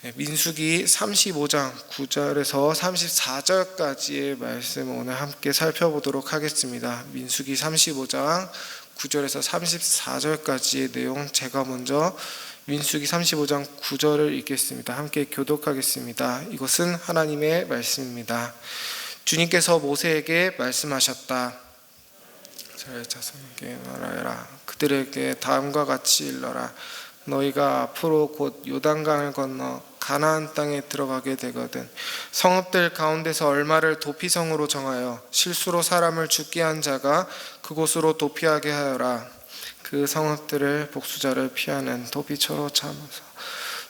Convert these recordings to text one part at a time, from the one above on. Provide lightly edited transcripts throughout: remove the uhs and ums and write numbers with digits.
민수기 35장 9절에서 34절까지의 말씀을 오늘 함께 살펴보도록 하겠습니다. 민수기 35장 9절에서 34절까지의 내용, 제가 먼저 민수기 35장 9절을 읽겠습니다. 함께 교독하겠습니다. 이것은 하나님의 말씀입니다. 주님께서 모세에게 말씀하셨다. 이스라엘 자손에게 말하여라. 그들에게 다음과 같이 일러라. 너희가 앞으로 곧 요단강을 건너 가나안 땅에 들어가게 되거든 성읍들 가운데서 얼마를 도피성으로 정하여 실수로 사람을 죽게 한 자가 그곳으로 도피하게 하여라. 그 성읍들을 복수자를 피하는 도피처로 삼아서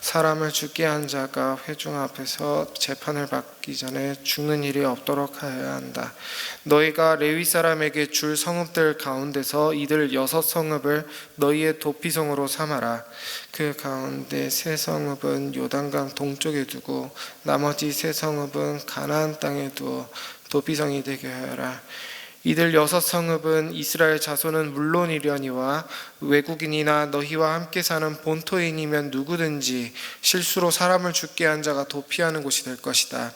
사람을 죽게 한 자가 회중 앞에서 재판을 받기 전에 죽는 일이 없도록 하여야 한다. 너희가 레위 사람에게 줄 성읍들 가운데서 이들 6성읍을 너희의 도피성으로 삼아라. 그 가운데 3성읍은 요단강 동쪽에 두고 나머지 3성읍은 가나안 땅에 두어 도피성이 되게 하여라. 이들 6성읍은 이스라엘 자손은 물론이려니와 외국인이나 너희와 함께 사는 본토인이면 누구든지 실수로 사람을 죽게 한 자가 도피하는 곳이 될 것이다.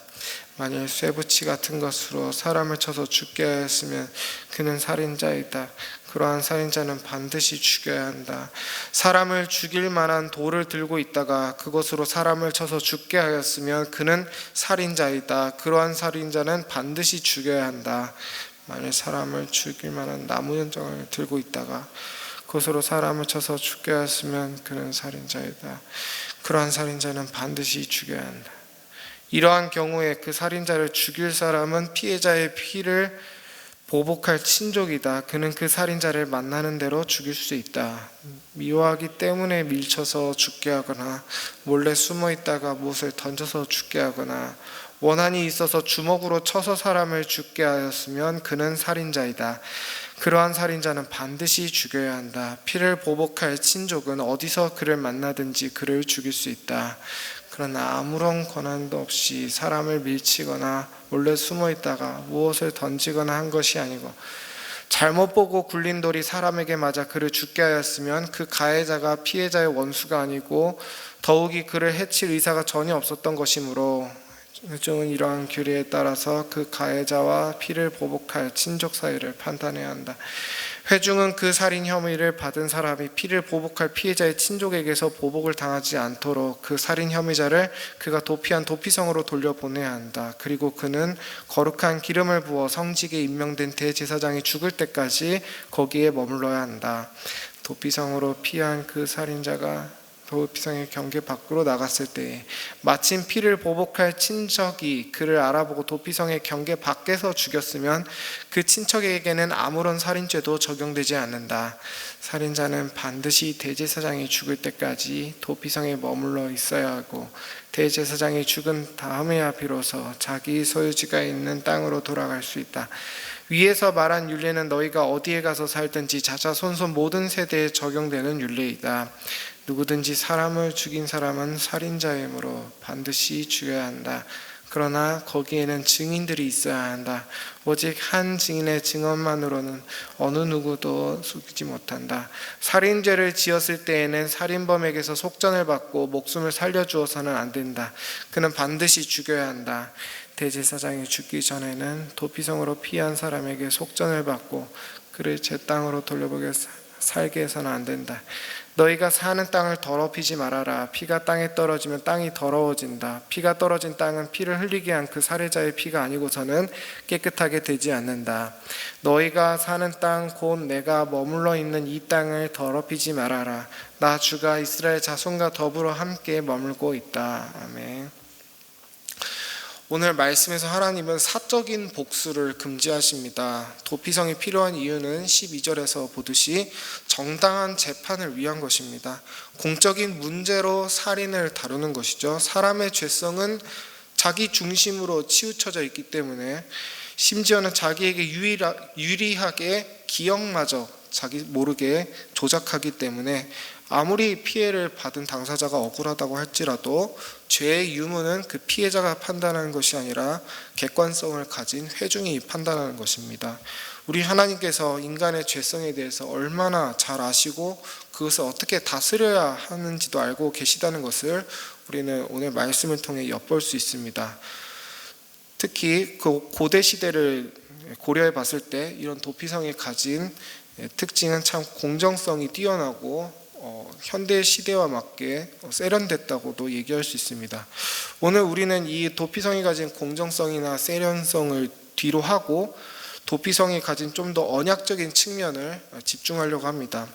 만일 쇠붙이 같은 것으로 사람을 쳐서 죽게 하였으면 그는 살인자이다. 그러한 살인자는 반드시 죽여야 한다. 사람을 죽일 만한 돌을 들고 있다가 그것으로 사람을 쳐서 죽게 하였으면 그는 살인자이다. 그러한 살인자는 반드시 죽여야 한다. 만일 사람을 죽일 만한 나무 연장을 들고 있다가 그것으로 사람을 쳐서 죽게 하였으면 그는 살인자이다. 그러한 살인자는 반드시 죽여야 한다. 이러한 경우에 그 살인자를 죽일 사람은 피해자의 피를 보복할 친족이다. 그는 그 살인자를 만나는 대로 죽일 수 있다. 미워하기 때문에 밀쳐서 죽게 하거나 몰래 숨어 있다가 못을 던져서 죽게 하거나 원한이 있어서 주먹으로 쳐서 사람을 죽게 하였으면 그는 살인자이다. 그러한 살인자는 반드시 죽여야 한다. 피를 보복할 친족은 어디서 그를 만나든지 그를 죽일 수 있다. 그러나 아무런 권한도 없이 사람을 밀치거나 몰래 숨어 있다가 무엇을 던지거나 한 것이 아니고 잘못 보고 굴린 돌이 사람에게 맞아 그를 죽게 하였으면 그 가해자가 피해자의 원수가 아니고 더욱이 그를 해칠 의사가 전혀 없었던 것이므로 회중은 이러한 규례에 따라서 그 가해자와 피를 보복할 친족 사이를 판단해야 한다. 회중은 그 살인 혐의를 받은 사람이 피를 보복할 피해자의 친족에게서 보복을 당하지 않도록 그 살인 혐의자를 그가 도피한 도피성으로 돌려보내야 한다. 그리고 그는 거룩한 기름을 부어 성직에 임명된 대제사장이 죽을 때까지 거기에 머물러야 한다. 도피성으로 피한 그 살인자가 도피성의 경계 밖으로 나갔을 때에 마침 피를 보복할 친척이 그를 알아보고 도피성의 경계 밖에서 죽였으면 그 친척에게는 아무런 살인죄도 적용되지 않는다. 살인자는 반드시 대제사장이 죽을 때까지 도피성에 머물러 있어야 하고 대제사장이 죽은 다음에야 비로소 자기 소유지가 있는 땅으로 돌아갈 수 있다. 위에서 말한 율례는 너희가 어디에 가서 살든지 자자손손 모든 세대에 적용되는 율례이다. 누구든지 사람을 죽인 사람은 살인자이므로 반드시 죽여야 한다. 그러나 거기에는 증인들이 있어야 한다. 오직 한 증인의 증언만으로는 어느 누구도 속이지 못한다. 살인죄를 지었을 때에는 살인범에게서 속전을 받고 목숨을 살려주어서는 안 된다. 그는 반드시 죽여야 한다. 대제사장이 죽기 전에는 도피성으로 피한 사람에게 속전을 받고 그를 제 땅으로 돌려보게 살게 해서는 안 된다. 너희가 사는 땅을 더럽히지 말아라. 피가 땅에 떨어지면 땅이 더러워진다. 피가 떨어진 땅은 피를 흘리게 한 그 살해자의 피가 아니고서는 깨끗하게 되지 않는다. 너희가 사는 땅 곧 내가 머물러 있는 이 땅을 더럽히지 말아라. 나 주가 이스라엘 자손과 더불어 함께 머물고 있다. 아멘. 오늘 말씀에서 하나님은 사적인 복수를 금지하십니다. 도피성이 필요한 이유는 12절에서 보듯이 정당한 재판을 위한 것입니다. 공적인 문제로 살인을 다루는 것이죠. 사람의 죄성은 자기 중심으로 치우쳐져 있기 때문에 심지어는 자기에게 유리하게 기억마저 자기 모르게 조작하기 때문에 아무리 피해를 받은 당사자가 억울하다고 할지라도 죄의 유무는 그 피해자가 판단하는 것이 아니라 객관성을 가진 회중이 판단하는 것입니다. 우리 하나님께서 인간의 죄성에 대해서 얼마나 잘 아시고 그것을 어떻게 다스려야 하는지도 알고 계시다는 것을 우리는 오늘 말씀을 통해 엿볼 수 있습니다. 특히 그 고대 시대를 고려해 봤을 때 이런 도피성이 가진 특징은 참 공정성이 뛰어나고 현대 시대와 맞게 세련됐다고도 얘기할 수 있습니다. 오늘 우리는 이 도피성이 가진 공정성이나 세련성을 뒤로 하고 도피성이 가진 좀 더 언약적인 측면을 집중하려고 합니다.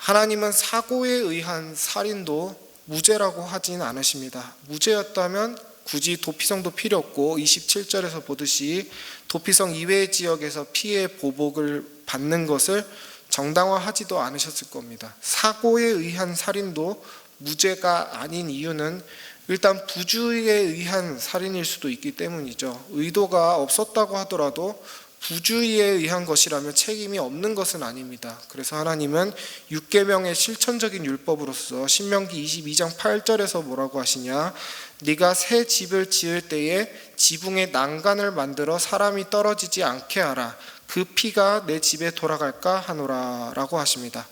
하나님은 사고에 의한 살인도 무죄라고 하진 않으십니다. 무죄였다면 굳이 도피성도 필요 없고 27절에서 보듯이 도피성 이외의 지역에서 피해 보복을 받는 것을 정당화하지도 않으셨을 겁니다. 사고에 의한 살인도 무죄가 아닌 이유는 일단 부주의에 의한 살인일 수도 있기 때문이죠. 의도가 없었다고 하더라도 부주의에 의한 것이라면 책임이 없는 것은 아닙니다. 그래서 하나님은 6계명의 실천적인 율법으로서 신명기 22장 8절에서 뭐라고 하시냐, 네가 새 집을 지을 때에 지붕에 난간을 만들어 사람이 떨어지지 않게 하라. 그 피가 내 집에 돌아갈까 하노라 라고 하십니다.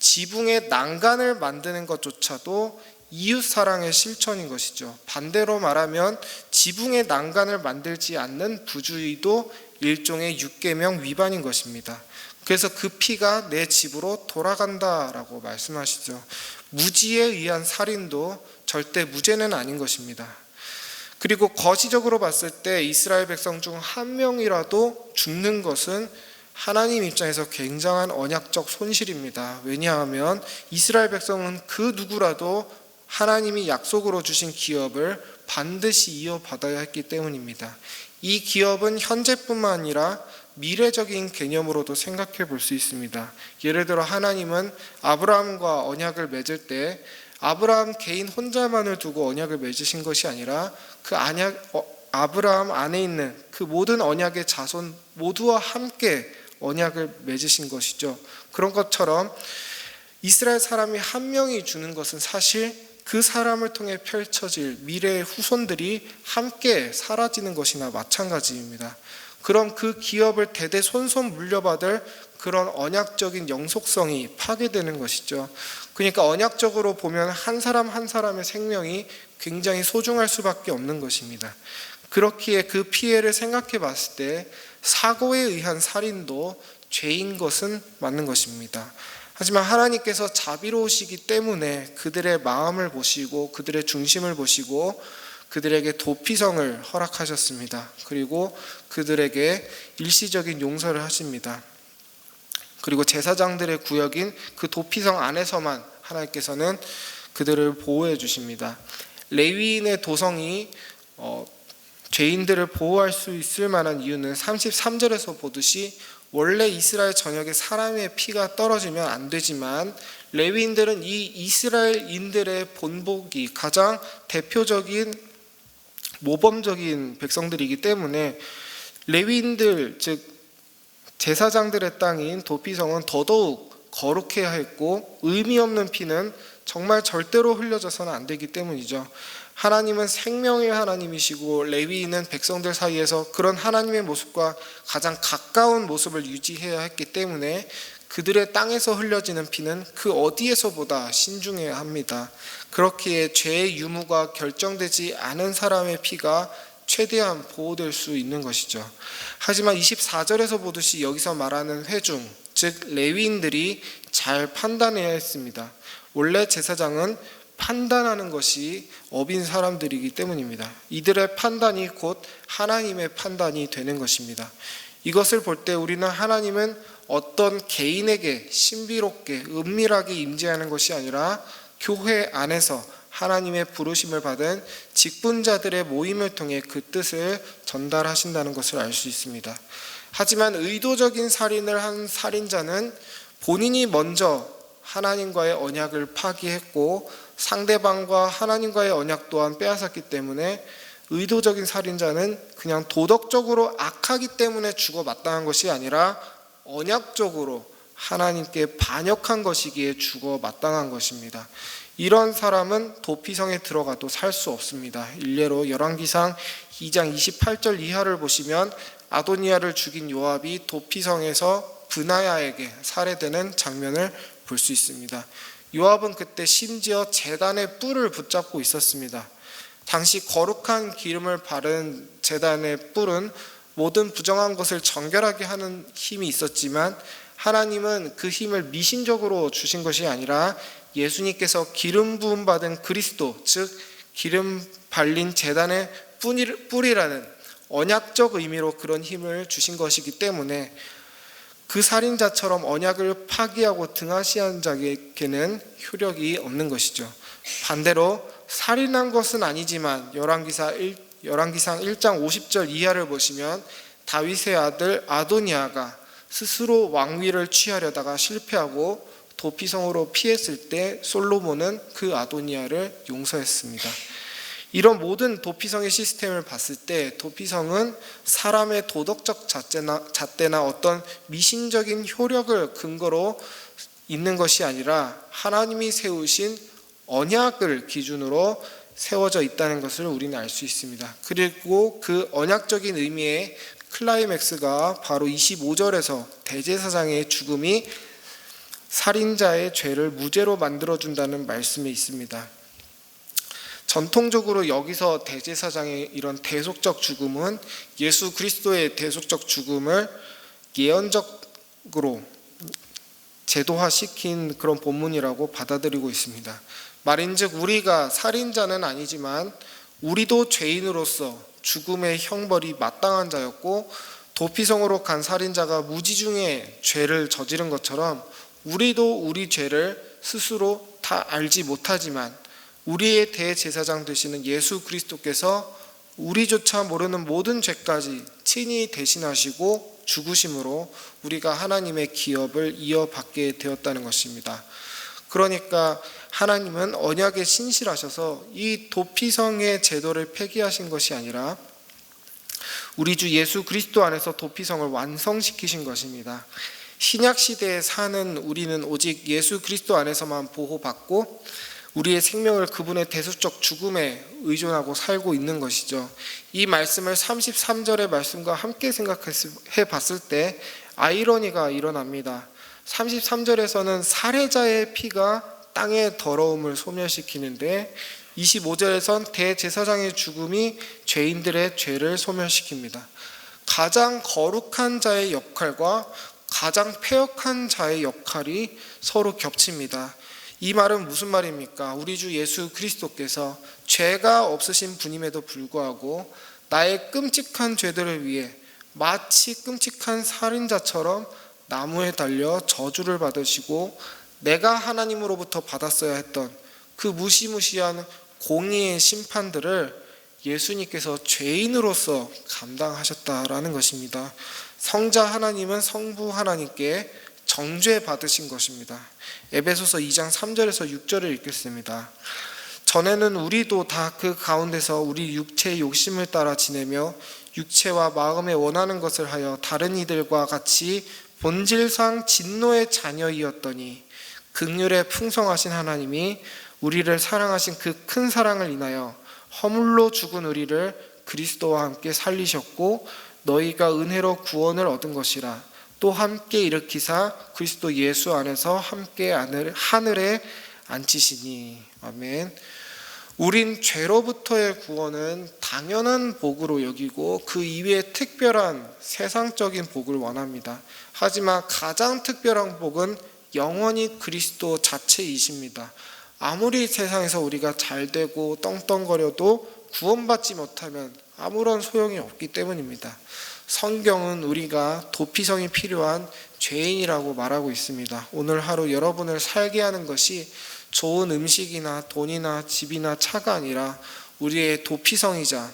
지붕에 난간을 만드는 것조차도 이웃사랑의 실천인 것이죠. 반대로 말하면 지붕에 난간을 만들지 않는 부주의도 일종의 6계명 위반인 것입니다. 그래서 그 피가 내 집으로 돌아간다라고 말씀하시죠. 무지에 의한 살인도 절대 무죄는 아닌 것입니다. 그리고 거시적으로 봤을 때 이스라엘 백성 중 한 명이라도 죽는 것은 하나님 입장에서 굉장한 언약적 손실입니다. 왜냐하면 이스라엘 백성은 그 누구라도 하나님이 약속으로 주신 기업을 반드시 이어받아야 했기 때문입니다. 이 기업은 현재뿐만 아니라 미래적인 개념으로도 생각해 볼 수 있습니다. 예를 들어 하나님은 아브라함과 언약을 맺을 때 아브라함 개인 혼자만을 두고 언약을 맺으신 것이 아니라 그 아브라함 안에 있는 그 모든 언약의 자손 모두와 함께 언약을 맺으신 것이죠. 그런 것처럼 이스라엘 사람이 한 명이 주는 것은 사실 그 사람을 통해 펼쳐질 미래의 후손들이 함께 사라지는 것이나 마찬가지입니다. 그럼 그 기업을 대대손손 물려받을 그런 언약적인 영속성이 파괴되는 것이죠. 그러니까 언약적으로 보면 한 사람 한 사람의 생명이 굉장히 소중할 수밖에 없는 것입니다. 그렇기에 그 피해를 생각해 봤을 때 사고에 의한 살인도 죄인 것은 맞는 것입니다. 하지만 하나님께서 자비로우시기 때문에 그들의 마음을 보시고 그들의 중심을 보시고 그들에게 도피성을 허락하셨습니다. 그리고 그들에게 일시적인 용서를 하십니다. 그리고 제사장들의 구역인 그 도피성 안에서만 하나님께서는 그들을 보호해 주십니다. 레위인의 도성이 죄인들을 보호할 수 있을 만한 이유는 33절에서 보듯이 원래 이스라엘 전역에 사람의 피가 떨어지면 안 되지만 레위인들은 이 이스라엘인들의 본복이 가장 대표적인 모범적인 백성들이기 때문에 레위인들 즉 제사장들의 땅인 도피성은 더더욱 거룩해야 했고 의미 없는 피는 정말 절대로 흘려져서는 안 되기 때문이죠. 하나님은 생명의 하나님이시고 레위인은 백성들 사이에서 그런 하나님의 모습과 가장 가까운 모습을 유지해야 했기 때문에 그들의 땅에서 흘려지는 피는 그 어디에서보다 신중해야 합니다. 그렇기에 죄의 유무가 결정되지 않은 사람의 피가 최대한 보호될 수 있는 것이죠. 하지만 24절에서 보듯이 여기서 말하는 회중, 즉 레위인들이 잘 판단해야 했습니다. 원래 제사장은 판단하는 것이 업인 사람들이기 때문입니다. 이들의 판단이 곧 하나님의 판단이 되는 것입니다. 이것을 볼 때 우리는 하나님은 어떤 개인에게 신비롭게 은밀하게 임재하는 것이 아니라 교회 안에서 하나님의 부르심을 받은 직분자들의 모임을 통해 그 뜻을 전달하신다는 것을 알 수 있습니다. 하지만 의도적인 살인을 한 살인자는 본인이 먼저 하나님과의 언약을 파기했고 상대방과 하나님과의 언약 또한 빼앗았기 때문에 의도적인 살인자는 그냥 도덕적으로 악하기 때문에 죽어 마땅한 것이 아니라 언약적으로 하나님께 반역한 것이기에 죽어 마땅한 것입니다. 이런 사람은 도피성에 들어가도 살 수 없습니다. 일례로 열왕기상 2장 28절 이하를 보시면 아도니아를 죽인 요압이 도피성에서 브나야에게 살해되는 장면을 볼 수 있습니다. 요압은 그때 심지어 제단의 뿔을 붙잡고 있었습니다. 당시 거룩한 기름을 바른 제단의 뿔은 모든 부정한 것을 정결하게 하는 힘이 있었지만 하나님은 그 힘을 미신적으로 주신 것이 아니라 예수님께서 기름 부음 받은 그리스도, 즉 기름 발린 제단의 뿔이라는 언약적 의미로 그런 힘을 주신 것이기 때문에 그 살인자처럼 언약을 파기하고 등하시한 자에게는 효력이 없는 것이죠. 반대로 살인한 것은 아니지만 열왕기상 1장 50절 이하를 보시면 다윗의 아들 아도니아가 스스로 왕위를 취하려다가 실패하고 도피성으로 피했을 때 솔로몬은 그 아도니아를 용서했습니다. 이런 모든 도피성의 시스템을 봤을 때 도피성은 사람의 도덕적 잣대나 어떤 미신적인 효력을 근거로 있는 것이 아니라 하나님이 세우신 언약을 기준으로 세워져 있다는 것을 우리는 알 수 있습니다. 그리고 그 언약적인 의미의 클라이맥스가 바로 25절에서 대제사장의 죽음이 살인자의 죄를 무죄로 만들어준다는 말씀에 있습니다. 전통적으로 여기서 대제사장의 이런 대속적 죽음은 예수 그리스도의 대속적 죽음을 예언적으로 제도화시킨 그런 본문이라고 받아들이고 있습니다. 말인즉 우리가 살인자는 아니지만 우리도 죄인으로서 죽음의 형벌이 마땅한 자였고 도피성으로 간 살인자가 무지중에 죄를 저지른 것처럼 우리도 우리 죄를 스스로 다 알지 못하지만 우리의 대제사장 되시는 예수 그리스도께서 우리조차 모르는 모든 죄까지 친히 대신하시고 죽으심으로 우리가 하나님의 기업을 이어받게 되었다는 것입니다. 그러니까 하나님은 언약에 신실하셔서 이 도피성의 제도를 폐기하신 것이 아니라 우리 주 예수 그리스도 안에서 도피성을 완성시키신 것입니다. 신약 시대에 사는 우리는 오직 예수 그리스도 안에서만 보호받고 우리의 생명을 그분의 대속적 죽음에 의존하고 살고 있는 것이죠. 이 말씀을 33절의 말씀과 함께 생각해 봤을 때 아이러니가 일어납니다. 33절에서는 살해자의 피가 땅의 더러움을 소멸시키는데 25절에선 대제사장의 죽음이 죄인들의 죄를 소멸시킵니다. 가장 거룩한 자의 역할과 가장 패역한 자의 역할이 서로 겹칩니다. 이 말은 무슨 말입니까? 우리 주 예수 그리스도께서 죄가 없으신 분임에도 불구하고 나의 끔찍한 죄들을 위해 마치 끔찍한 살인자처럼 나무에 달려 저주를 받으시고 내가 하나님으로부터 받았어야 했던 그 무시무시한 공의의 심판들을 예수님께서 죄인으로서 감당하셨다라는 것입니다. 성자 하나님은 성부 하나님께 정죄 받으신 것입니다. 에베소서 2장 3절에서 6절을 읽겠습니다. 전에는 우리도 다 그 가운데서 우리 육체의 욕심을 따라 지내며 육체와 마음에 원하는 것을 하여 다른 이들과 같이 본질상 진노의 자녀이었더니 긍휼에 풍성하신 하나님이 우리를 사랑하신 그 큰 사랑을 인하여 허물로 죽은 우리를 그리스도와 함께 살리셨고 너희가 은혜로 구원을 얻은 것이라 또 함께 일으키사 그리스도 예수 안에서 함께 하늘에 앉히시니. 아멘. 우린 죄로부터의 구원은 당연한 복으로 여기고 그 이외에 특별한 세상적인 복을 원합니다. 하지만 가장 특별한 복은 영원히 그리스도 자체이십니다. 아무리 세상에서 우리가 잘되고 떵떵거려도 구원받지 못하면 아무런 소용이 없기 때문입니다. 성경은 우리가 도피성이 필요한 죄인이라고 말하고 있습니다. 오늘 하루 여러분을 살게 하는 것이 좋은 음식이나 돈이나 집이나 차가 아니라 우리의 도피성이자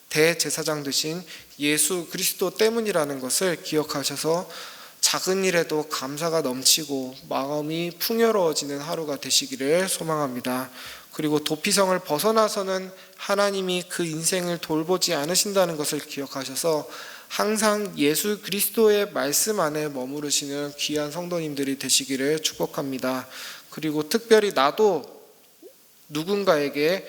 대제사장 되신 예수 그리스도 때문이라는 것을 기억하셔서 작은 일에도 감사가 넘치고 마음이 풍요로워지는 하루가 되시기를 소망합니다. 그리고 도피성을 벗어나서는 하나님이 그 인생을 돌보지 않으신다는 것을 기억하셔서 항상 예수 그리스도의 말씀 안에 머무르시는 귀한 성도님들이 되시기를 축복합니다. 그리고 특별히 나도 누군가에게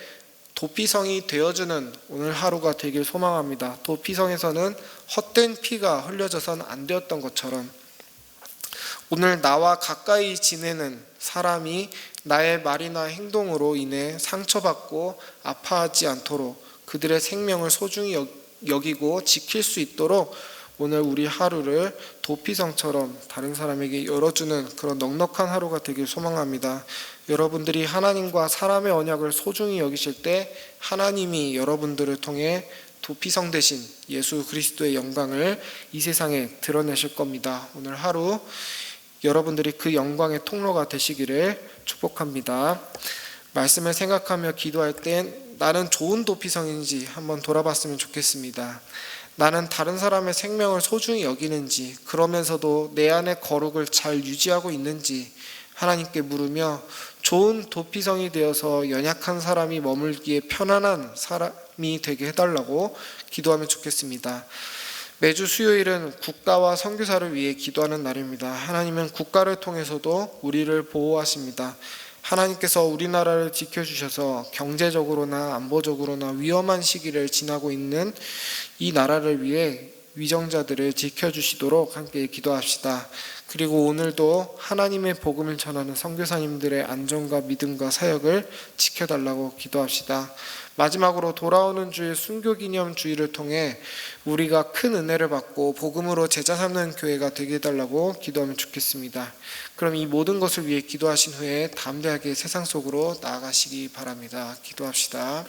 도피성이 되어주는 오늘 하루가 되길 소망합니다. 도피성에서는 헛된 피가 흘려져선 안 되었던 것처럼 오늘 나와 가까이 지내는 사람이 나의 말이나 행동으로 인해 상처받고 아파하지 않도록 그들의 생명을 소중히 여기고 지킬 수 있도록 오늘 우리 하루를 도피성처럼 다른 사람에게 열어주는 그런 넉넉한 하루가 되길 소망합니다. 여러분들이 하나님과 사람의 언약을 소중히 여기실 때 하나님이 여러분들을 통해 도피성 대신 예수 그리스도의 영광을 이 세상에 드러내실 겁니다. 오늘 하루 여러분들이 그 영광의 통로가 되시기를 축복합니다. 말씀을 생각하며 기도할 땐 나는 좋은 도피성인지 한번 돌아봤으면 좋겠습니다. 나는 다른 사람의 생명을 소중히 여기는지, 그러면서도 내 안의 거룩을 잘 유지하고 있는지 하나님께 물으며 좋은 도피성이 되어서 연약한 사람이 머물기에 편안한 사람이 되게 해달라고 기도하면 좋겠습니다. 매주 수요일은 국가와 선교사를 위해 기도하는 날입니다. 하나님은 국가를 통해서도 우리를 보호하십니다. 하나님께서 우리나라를 지켜주셔서 경제적으로나 안보적으로나 위험한 시기를 지나고 있는 이 나라를 위해 위정자들을 지켜주시도록 함께 기도합시다. 그리고 오늘도 하나님의 복음을 전하는 선교사님들의 안전과 믿음과 사역을 지켜달라고 기도합시다. 마지막으로 돌아오는 주의 순교기념 주일을 통해 우리가 큰 은혜를 받고 복음으로 제자 삼는 교회가 되게 해달라고 기도하면 좋겠습니다. 그럼 이 모든 것을 위해 기도하신 후에 담대하게 세상 속으로 나아가시기 바랍니다. 기도합시다.